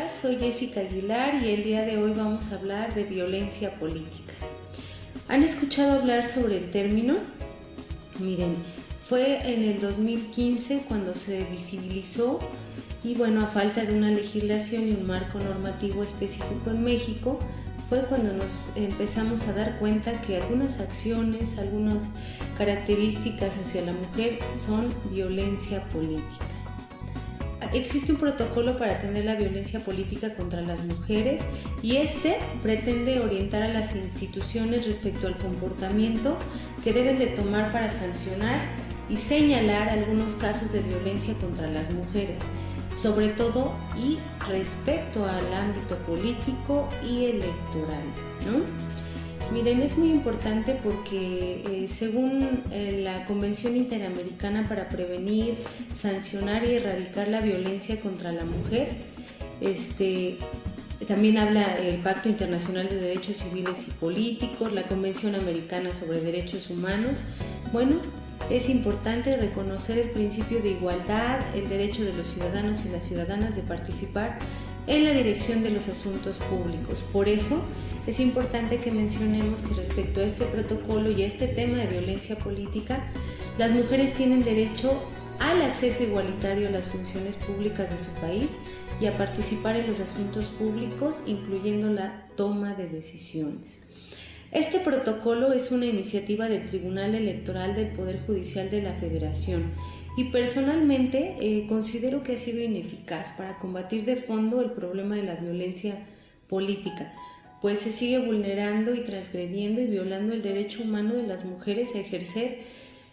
Hola, soy Jessica Aguilar y el día de hoy vamos a hablar de violencia política. ¿Han escuchado hablar sobre el término? Miren, fue en el 2015 cuando se visibilizó y bueno, a falta de una legislación y un marco normativo específico en México, fue cuando nos empezamos a dar cuenta que algunas acciones, algunas características hacia la mujer son violencia política. Existe un protocolo para atender la violencia política contra las mujeres y este pretende orientar a las instituciones respecto al comportamiento que deben de tomar para sancionar y señalar algunos casos de violencia contra las mujeres, sobre todo y respecto al ámbito político y electoral, ¿no? Miren, es muy importante porque según la Convención Interamericana para Prevenir, Sancionar y Erradicar la Violencia contra la Mujer, también habla el Pacto Internacional de Derechos Civiles y Políticos, la Convención Americana sobre Derechos Humanos. Bueno, es importante reconocer el principio de igualdad, el derecho de los ciudadanos y las ciudadanas de participar en la dirección de los asuntos públicos. Por eso es importante que mencionemos que respecto a este protocolo y a este tema de violencia política, las mujeres tienen derecho al acceso igualitario a las funciones públicas de su país y a participar en los asuntos públicos, incluyendo la toma de decisiones. Este protocolo es una iniciativa del Tribunal Electoral del Poder Judicial de la Federación y personalmente considero que ha sido ineficaz para combatir de fondo el problema de la violencia política, pues se sigue vulnerando y transgrediendo y violando el derecho humano de las mujeres a ejercer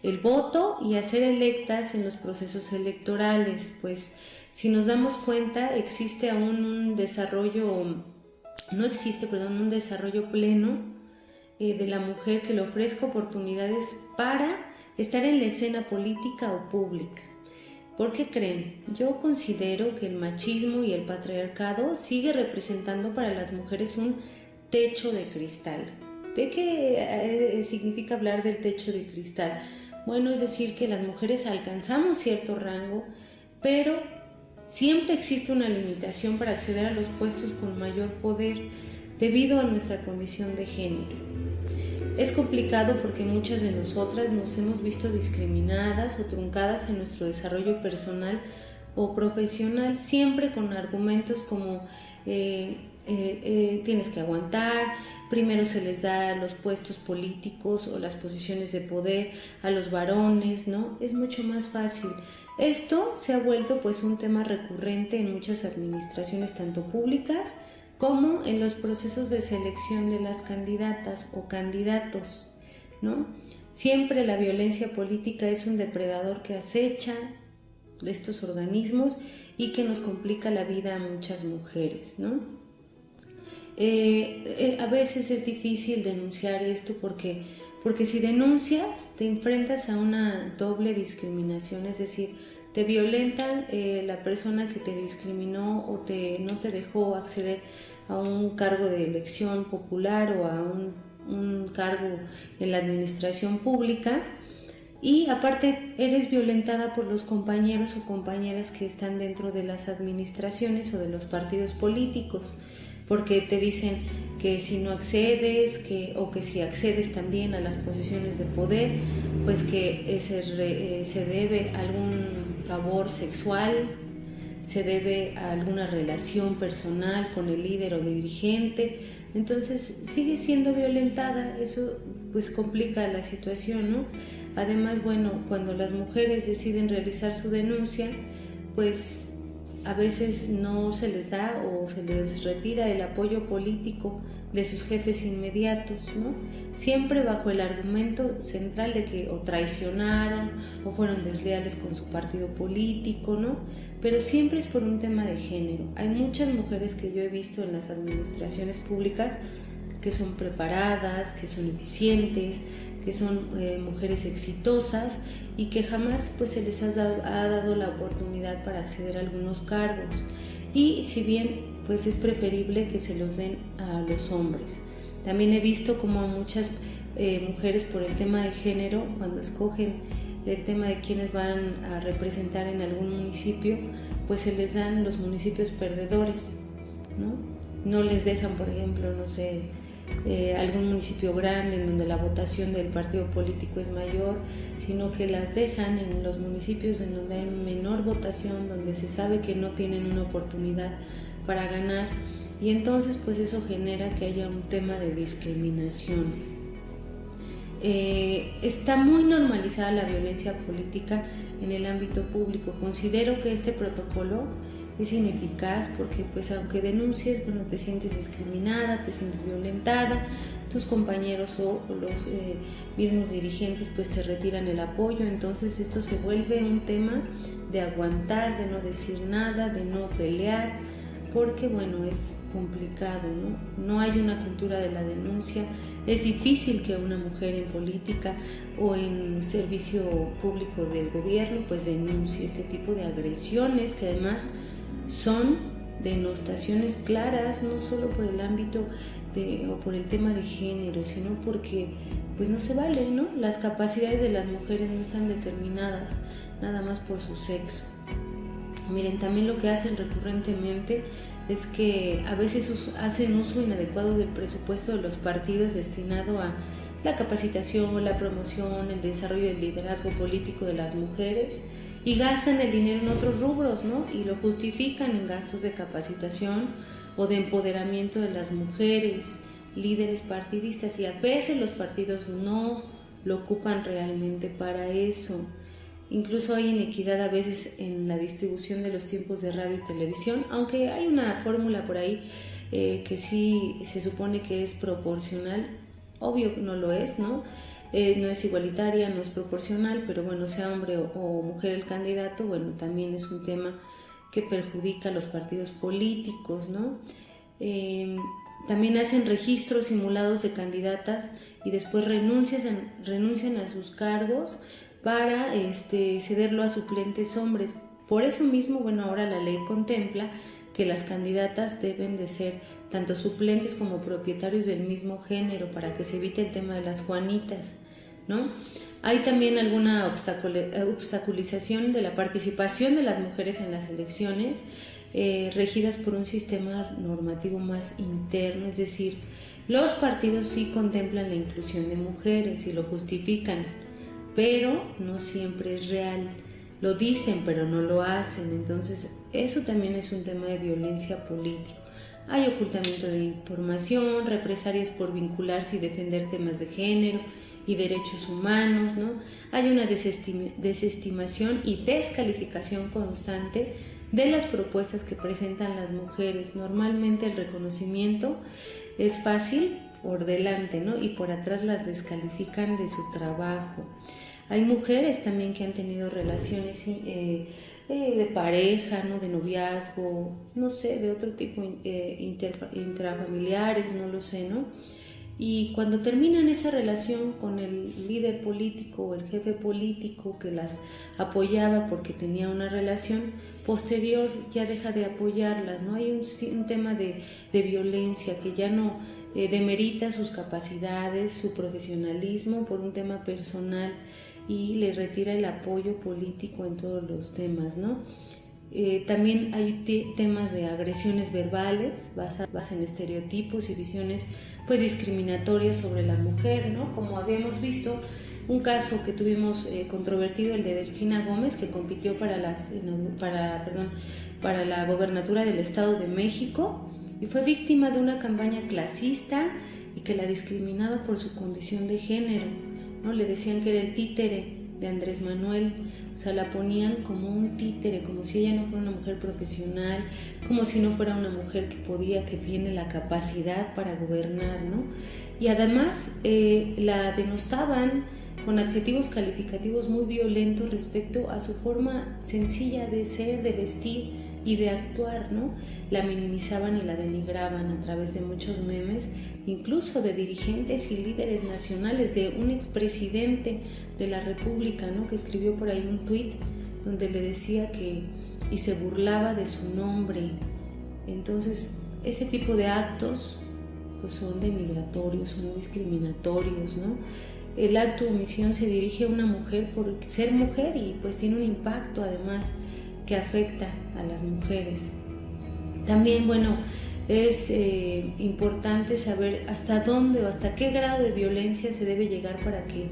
el voto y a ser electas en los procesos electorales. Pues si nos damos cuenta, existe aún un desarrollo pleno de la mujer que le ofrezca oportunidades para estar en la escena política o pública. ¿Por qué creen? Yo considero que el machismo y el patriarcado sigue representando para las mujeres un techo de cristal. ¿De qué significa hablar del techo de cristal? Bueno, es decir, que las mujeres alcanzamos cierto rango, pero siempre existe una limitación para acceder a los puestos con mayor poder debido a nuestra condición de género. Es complicado porque muchas de nosotras nos hemos visto discriminadas o truncadas en nuestro desarrollo personal o profesional, siempre con argumentos como tienes que aguantar, primero se les da los puestos políticos o las posiciones de poder a los varones, ¿no? Es mucho más fácil. Esto se ha vuelto pues un tema recurrente en muchas administraciones, tanto públicas como en los procesos de selección de las candidatas o candidatos, ¿no? Siempre la violencia política es un depredador que acecha estos organismos y que nos complica la vida a muchas mujeres, ¿no? A veces es difícil denunciar esto porque si denuncias te enfrentas a una doble discriminación, es decir, te violentan la persona que te discriminó o no te dejó acceder a un cargo de elección popular o a un cargo en la administración pública, y aparte eres violentada por los compañeros o compañeras que están dentro de las administraciones o de los partidos políticos, porque te dicen que si no accedes o que si accedes también a las posiciones de poder, pues que se debe a algún favor sexual, se debe a alguna relación personal con el líder o dirigente. Entonces sigue siendo violentada. Eso pues complica la situación, ¿no? Además, bueno, cuando las mujeres deciden realizar su denuncia, pues a veces no se les da o se les retira el apoyo político de sus jefes inmediatos, ¿no? Siempre bajo el argumento central de que o traicionaron o fueron desleales con su partido político, ¿no? Pero siempre es por un tema de género. Hay muchas mujeres que yo he visto en las administraciones públicas que son preparadas, que son eficientes, que son mujeres exitosas y que jamás pues se les ha dado la oportunidad para acceder a algunos cargos, y si bien pues es preferible que se los den a los hombres. También he visto como a muchas mujeres, por el tema de género, cuando escogen el tema de quiénes van a representar en algún municipio, pues se les dan los municipios perdedores, ¿no? No les dejan, por ejemplo, no sé, algún municipio grande en donde la votación del partido político es mayor, sino que las dejan en los municipios en donde hay menor votación, donde se sabe que no tienen una oportunidad para ganar, y entonces pues eso genera que haya un tema de discriminación. Está muy normalizada la violencia política en el ámbito público. Considero que este protocolo es ineficaz porque pues aunque denuncies, bueno, te sientes discriminada, te sientes violentada, tus compañeros o los mismos dirigentes pues te retiran el apoyo. Entonces esto se vuelve un tema de aguantar, de no decir nada, de no pelear, porque bueno, es complicado, ¿no? No hay una cultura de la denuncia. Es difícil que una mujer en política o en servicio público del gobierno pues denuncie este tipo de agresiones, que además son denostaciones claras, no solo por el ámbito o por el tema de género, sino porque pues no se vale, ¿no? Las capacidades de las mujeres no están determinadas nada más por su sexo. Miren, también lo que hacen recurrentemente es que a veces hacen uso inadecuado del presupuesto de los partidos destinado a la capacitación, la promoción, el desarrollo del liderazgo político de las mujeres, y gastan el dinero en otros rubros, ¿no? Y lo justifican en gastos de capacitación o de empoderamiento de las mujeres, líderes partidistas, y a veces los partidos no lo ocupan realmente para eso. Incluso hay inequidad a veces en la distribución de los tiempos de radio y televisión, aunque hay una fórmula por ahí que sí se supone que es proporcional. Obvio que no lo es, ¿no? No es igualitaria, no es proporcional, pero bueno, sea hombre o mujer el candidato, bueno, también es un tema que perjudica a los partidos políticos, ¿no? También hacen registros simulados de candidatas y después renuncian a sus cargos para cederlo a suplentes hombres. Por eso mismo, bueno, ahora la ley contempla que las candidatas deben de ser tanto suplentes como propietarios del mismo género, para que se evite el tema de las Juanitas, ¿no? Hay también alguna obstaculización de la participación de las mujeres en las elecciones, regidas por un sistema normativo más interno, es decir, los partidos sí contemplan la inclusión de mujeres y lo justifican, pero no siempre es real. Lo dicen, pero no lo hacen. Entonces, eso también es un tema de violencia política. Hay ocultamiento de información, represalias por vincularse y defender temas de género y derechos humanos, ¿no? Hay una desestimación y descalificación constante de las propuestas que presentan las mujeres. Normalmente el reconocimiento es fácil por delante, ¿no? Y por atrás las descalifican de su trabajo. Hay mujeres también que han tenido relaciones de pareja, ¿no? De noviazgo, no sé, de otro tipo, intrafamiliares, no lo sé, ¿no? Y cuando terminan esa relación con el líder político o el jefe político que las apoyaba porque tenía una relación posterior, ya deja de apoyarlas, ¿no? Hay un tema de violencia que ya no demerita sus capacidades, su profesionalismo por un tema personal, y le retira el apoyo político en todos los temas, ¿no? También hay temas de agresiones verbales basadas en estereotipos y visiones pues discriminatorias sobre la mujer, ¿no? Como habíamos visto, un caso que tuvimos controvertido, el de Delfina Gómez, que compitió para la gobernatura del Estado de México y fue víctima de una campaña clasista y que la discriminaba por su condición de género, ¿no? Le decían que era el títere de Andrés Manuel, o sea, la ponían como un títere, como si ella no fuera una mujer profesional, como si no fuera una mujer que tiene la capacidad para gobernar, ¿no? Y además la denostaban con adjetivos calificativos muy violentos respecto a su forma sencilla de ser, de vestir y de actuar, ¿no? La minimizaban y la denigraban a través de muchos memes, incluso de dirigentes y líderes nacionales, de un expresidente de la República, ¿no? Que escribió por ahí un tuit donde le decía y se burlaba de su nombre. Entonces, ese tipo de actos pues son denigratorios, son discriminatorios, ¿no? El acto de omisión se dirige a una mujer por ser mujer y pues tiene un impacto además que afecta a las mujeres. También, bueno, es importante saber hasta dónde o hasta qué grado de violencia se debe llegar para que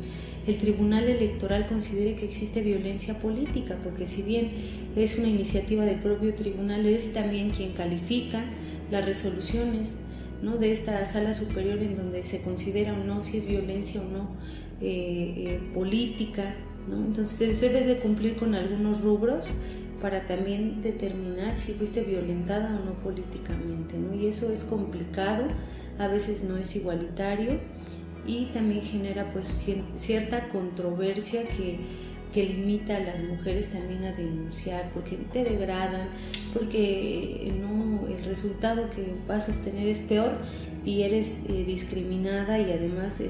el Tribunal Electoral considere que existe violencia política, porque si bien es una iniciativa del propio tribunal, es también quien califica las resoluciones, ¿no?, de esta sala superior, en donde se considera o no si es violencia o no política, ¿no? Entonces debes de cumplir con algunos rubros para también determinar si fuiste violentada o no políticamente, ¿no? Y eso es complicado, a veces no es igualitario y también genera pues cierta controversia que limita a las mujeres también a denunciar, porque te degradan, porque no, el resultado que vas a obtener es peor y eres discriminada, y además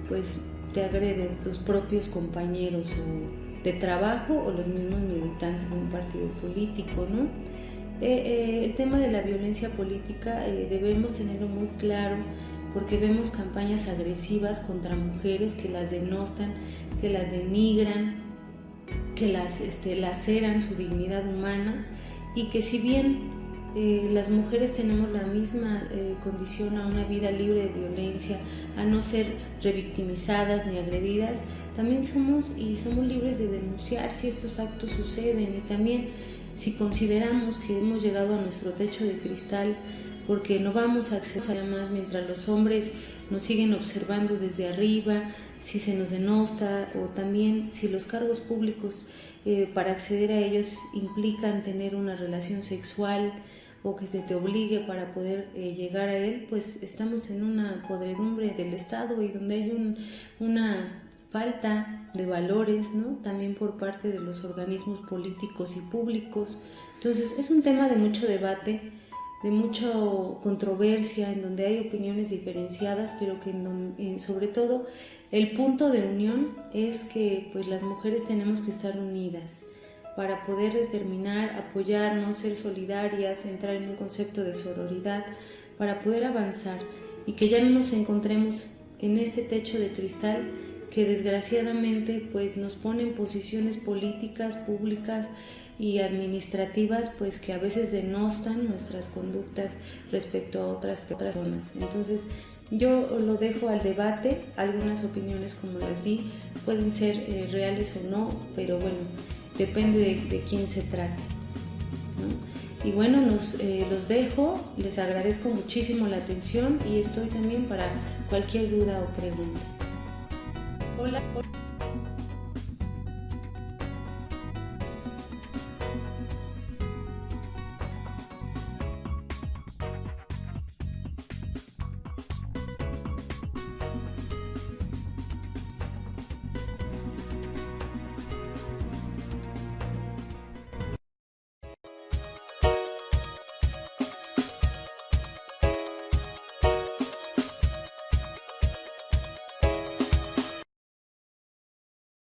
pues te agreden tus propios compañeros o de trabajo o los mismos militantes de un partido político, ¿no? El tema de la violencia política debemos tenerlo muy claro, porque vemos campañas agresivas contra mujeres que las denostan, que las denigran, que las laceran su dignidad humana, y que si bien las mujeres tenemos la misma condición a una vida libre de violencia, a no ser revictimizadas ni agredidas, también somos libres de denunciar si estos actos suceden, y también si consideramos que hemos llegado a nuestro techo de cristal, porque no vamos a acceder a más mientras los hombres nos siguen observando desde arriba, si se nos denosta, o también si los cargos públicos para acceder a ellos implican tener una relación sexual o que se te obligue para poder llegar a él, pues estamos en una podredumbre del Estado, y donde hay una falta de valores, ¿no?, también por parte de los organismos políticos y públicos. Entonces es un tema de mucho debate, de mucha controversia, en donde hay opiniones diferenciadas, pero que sobre todo el punto de unión es que pues las mujeres tenemos que estar unidas para poder determinar, apoyarnos, ser solidarias, entrar en un concepto de sororidad, para poder avanzar y que ya no nos encontremos en este techo de cristal que desgraciadamente pues nos pone en posiciones políticas, públicas y administrativas pues que a veces denostan nuestras conductas respecto a otras personas. Entonces yo lo dejo al debate. Algunas opiniones, como les di, pueden ser reales o no, pero bueno, depende de quién se trate, ¿no? Y bueno, los dejo, les agradezco muchísimo la atención y estoy también para cualquier duda o pregunta. Hola.